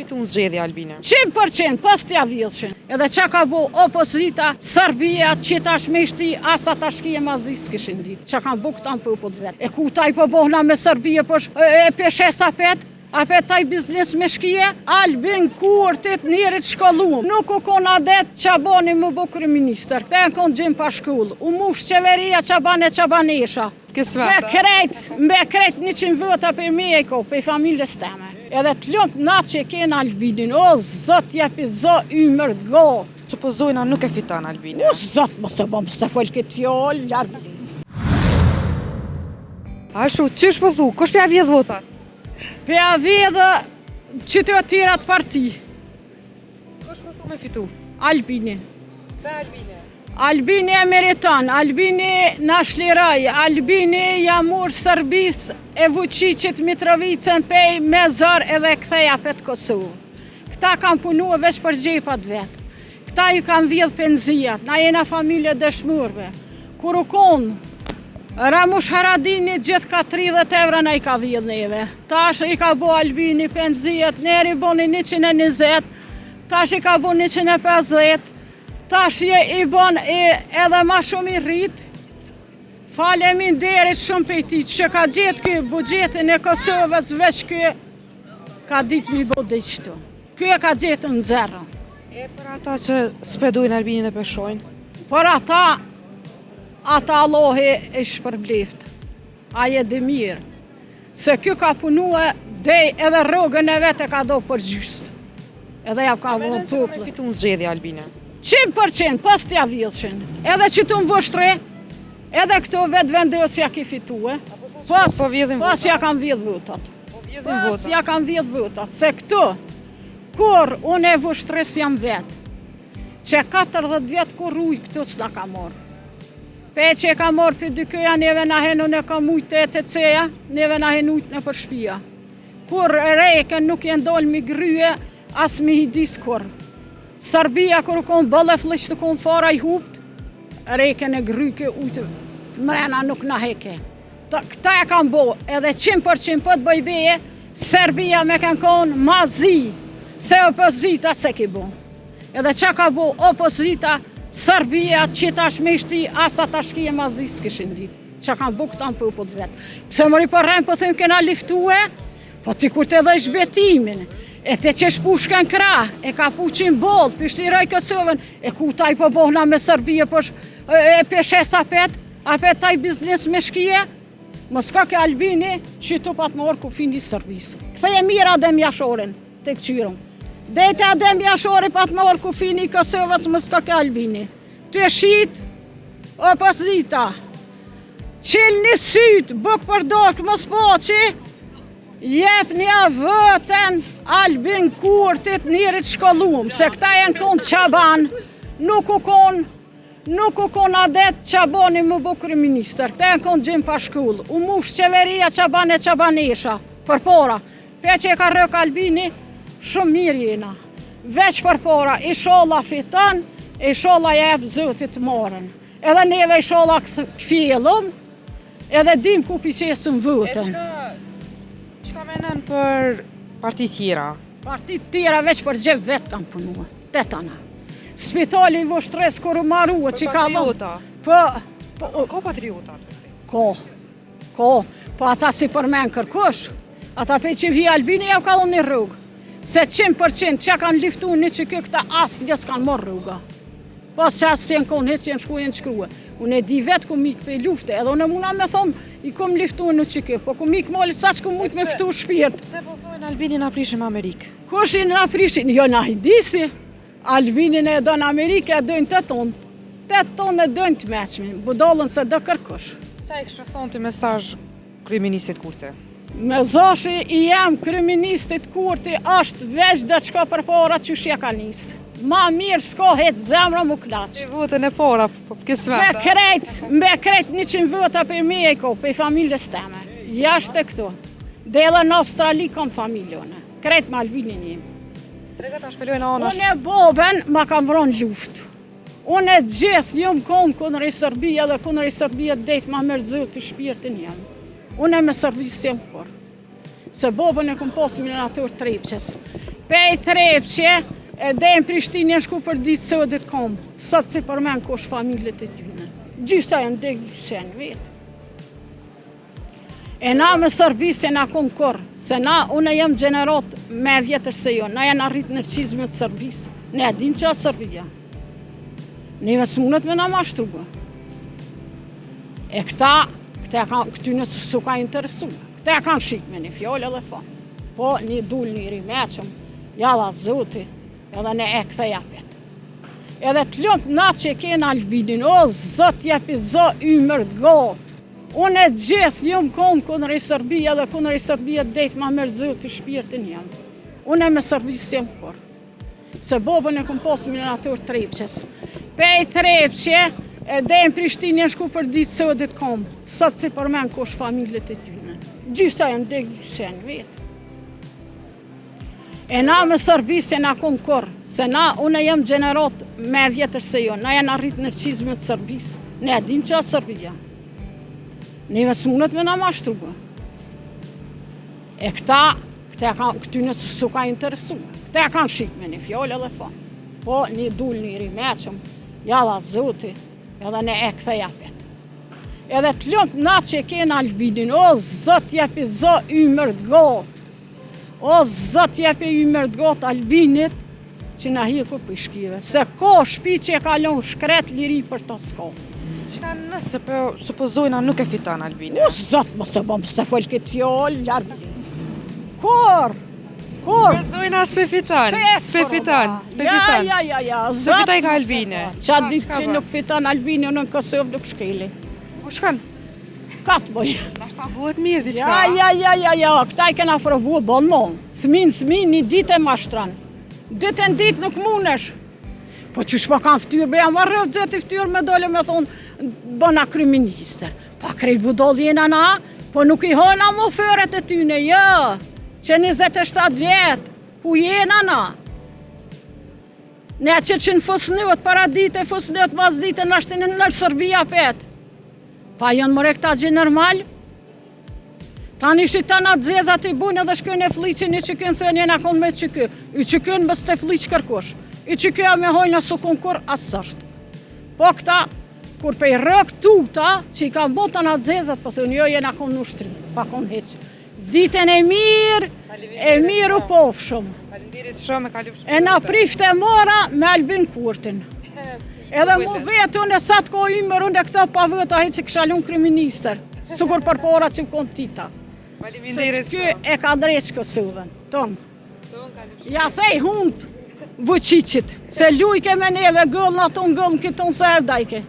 fitu në zgjedhja Albina? 100% pas t'ja vjellshin. Edhe që ka bo opozita, Serbia, që tash me shti, asa tash kje mazis këshin dit. Që kanë bu këta në pëpët vetë. E ku taj po bohna me Serbia, e peshes apet, apet taj biznes me shkije, Albin Kurtit njerit shkollum. Nuk u kon adet që bani më bu kryeministër, këta e në konë gjimë pa shkull. U mush qeveria që bane që banesha. Me krejt 100 vota për me e ko, për familjes teme. Edhe të lëmë natë që kena Albinin, o zot jepi zë ymër të gotë. Supozojna nuk e fiton Albina. O zot më se bom se folë këtë fjollë, largë. Ashu, qysh po thu, kush pja vjedh votat? Pja vjedhë qytetirat parti. Kush po thu me fitu? Albini. Se Albini? Albini e meriton, Albini na shliraj, Albini jamur Serbis e Vučićit Mitrovicën pej me zër edhe ktheja pet Kosovë. Këta kam punu e veç për gjepat vetë. Këta ju kam vjedh penzijat, na jena familje dëshmurve. Kur u konë, Ramush Haradini gjithë ka 30 evra na i ka vjedh neve. Tash i ka bo Albini penzijat, neri boni 120, tash i ka bo 150, tash i bon edhe ma shumë i rrit. Faleminderit shumë për ti që ka gjetë këj bugjetin e Kosovës, veç këj ka ditë mi bo dhe qëtu. Këj ka gjetë në zerën. E për ata që spedojnë Albinin e peshojnë? Për ata Allahi e shpërblift. Aje dhe mirë. Se kjo ka punua dej edhe rrugën e vete ka do për gjystë. Edhe ja ka vëllë popullë. Me fitu në zgjedhja Albina? 100% pas t'ja vjellshin. Edhe që të më vështre, edhe këto vetë vendosja ki fitue. Pas ja kam vjedh votat. Pas ja kam vjedh votat. Se këto, kur unë e vështres jam vetë, që 40 vjetë kur uj këto s'na ka morë. Pe që e ka morë për dyköja, neve na henu në ka mujtë e të ceja, neve na henu në për shpia. Kur rejken nuk jenë dollë mi gryje, as mi hidis kur. Serbia kur kon bëllë flëqë të kon fara i hupt, rejken e gryke ujtë, mrena nuk na heke. Këta e kam bo, edhe 100% për të bëjbeje, Serbia me kanë kon mazi, se opozita se ki bo. Edhe që ka bo opozita, Serbia që tash me shti, asa tash kje mazi s'kishin ditë. Që kanë bo këta në pëpët vetë. Pse mëri për rejmë për thëmë kena liftue, po ti kur të dhe shbetimin, e te që shpushken kra, e ka puqin bollë, pishtiroj Kosovën, e ku taj po bohna me Serbia, e peshes apet taj biznes me shkije, më s'ka ke Albini, që tu pat më orë ku findi Serbisë. Këtheje mirë Adem Jashorin, të këqyrëm. Dejte Adem Jashori pat më orë ku findi Kosovës, më s'ka ke Albini. Ty e shit, opozita, qil një sytë, buk për dorë, më s'poqi, jep një vëten Albin Kurtit njerit shkollum, se këta e në konë qaban, nuk u konë adet qabani më bu kryeministër, këta e në konë gjimë pa shkull, u mush qeveria qabane që banesha, për pora, pe që e ka rëk Albini, shumë mirë jena, veç për pora, i sholla fiton, i sholla jep zëtit morën, edhe neve i sholla këfjellëm, edhe dim ku pisesëm vëtën. Që ka menen për partit tjera? Partit tjera veç për gjep vetë kam punua, tetana. Spitali i vështres kur u marua që ka Patriota? Ko patriota? Ko, po ata si përmen kërkush, ata pe që vi Albini ja ka unë një rrugë. Se 100% që kanë liftu një që kjo këta asë njës kanë morë rruga. Pas që asë që në konë hetë që në shku e në shkrua. Unë e di vetë ku mikë për lufte, edhe unë muna me thonë, i kom liftu në që kjo, po ku mikë molli sa që ku mujtë me fëtu shpirt. Pse po thojnë Albinin a prishim Amerikë? Kush i në prishin? Jo na hidisi. Albinin e do në Amerikë e dojnë 8 tonë. 8 tonë e dojnë të meqmin, budolën se do kërkush. Qa i kështë thonë të mesazh kryeministit Kurti? Mesashi i jam kryeministit Kurti është veç dhe qka për para që shja ka njësë. Ma mirë s'ko hetë zemra mu klaqë. Që votën e para, po kësmeta? Me krejt 100 vota për me e ko, për familjes teme. Jashtë e këtu. Dhe edhe në Australi kam familjone. Krejt me Albinin jemi. Tregat a shpelojnë anash? Unë e boben ma kam vronë luftë. Unë e gjithë jëmë komë kundër i Serbia dhe kundër i Serbia dhejtë ma mërë zëtë të shpirtin jam. Unë e me Serbisë jem kur. Se bobën e kom pas minatur Trepqes. Pej Trepqe, e dejnë Prishtinë e shku për ditë sëdit kom. Sot si për men kosh familjet e tyne. Gjysta e ndek gjysen vetë. E na me Serbi se na kom korë. Se na, une jem gjenerat me vjetër se jo. Na janë arrit nërqizme të Serbis. Ne e dim që a Serbia. Neve së mundet me na mashtruga. E këtyne su ka interesu. Këta e kanë shik me një fjole edhe fa. Po, një dull një rimeqëm, jalla zoti, edhe ne e këthe japet. Edhe të lëmë natë që kena Albinin, o, zot jepi, zot ymërt gotë. Unë e gjithë jëmë komë kënër i Serbia dhe kënër i Serbia dhejtë ma mërë zoti shpirtin jëmë. Unë e me Serbisë jëmë korë. Se bobën e kom pasë minatur Trepqes. Pej Trepqe, e dejnë Prishtinë e shku për ditë sëdit kom. Sot si për men kosh familjet e tyne. Gjysta e ndek gjysen vetë. E na me Serbi se na kom korë. Se na, une jem gjenerat me vjetër se jo. Na janë arrit nërqizme të Serbis. Ne e dim që a Serbia. Neve së mundet me na mashtruga. E këtyne su ka interesu. Këta e kanë shik me një fjole edhe fa. Po, një dull një rimeqëm, jalla zoti, edhe ne e këthe japet. Edhe të lëmë natë që kena Albinin, o, zot jepi, zot ymërt gotë. O, zot jepi ymërt gotë Albinit, që na hiku për shkive. Se ko shpi që e kalon shkret liri për të s'ko. Qëka nëse për supozojna nuk e fiton Albini? O, zot, më se bom se fol këtë fjoll, largë. Kur? Supozojna s'pe fiton. Ja. S'pe fitoj ka Albini. Qa ditë që nuk fiton Albini, unë në Kosovë nuk shkeli. Po shkan? Katë boj. Nashta bëhet mirë diçka. Ja, këta i kena provu, bon mon. Smin, një ditë e mashtran. Ditën ditë nuk munesh. Po që shpa kanë ftyrë, beja ma rrëvë gjëti ftyrë me dole me thonë, bëna kryminister. Po krejt budol jena na, po nuk i hona më fëret e tyne, jo. Që 27 vjetë, ku jena na? Ne që në fosnët, para dite, fosnët, mas dite, në ashtë në Serbia petë. Pa janë mëre këta gjë normal? Ta një shita nga dzezat i bujnë edhe shkën e fliqin, i që kënë thënë jena konë me që kë. I që kënë bës të fliq kërkosh. I që këja me hojnë aso konkur, asë është. Po këta, kur pej rëk tuta, që i kam bota nga dzezat, po thënë, jo jena konë në ushtrim, pa konë heqë. Ditën e mirë u pofshëm. Falemderit shumë e kalupshëm. E na prifte mora me Albin Kurtin. Edhe mu vetë unë e sa të kohë imër unë e këta pa vëtë ahi që kësha lunë kriminister. Sukur për pora që kom tita. Se që e ka dreqë Kosovën. Tonë. Ja thej hundë Vučićit. Se lujke me neve gëllë në tonë gëllë në këtë tonë së erdajke.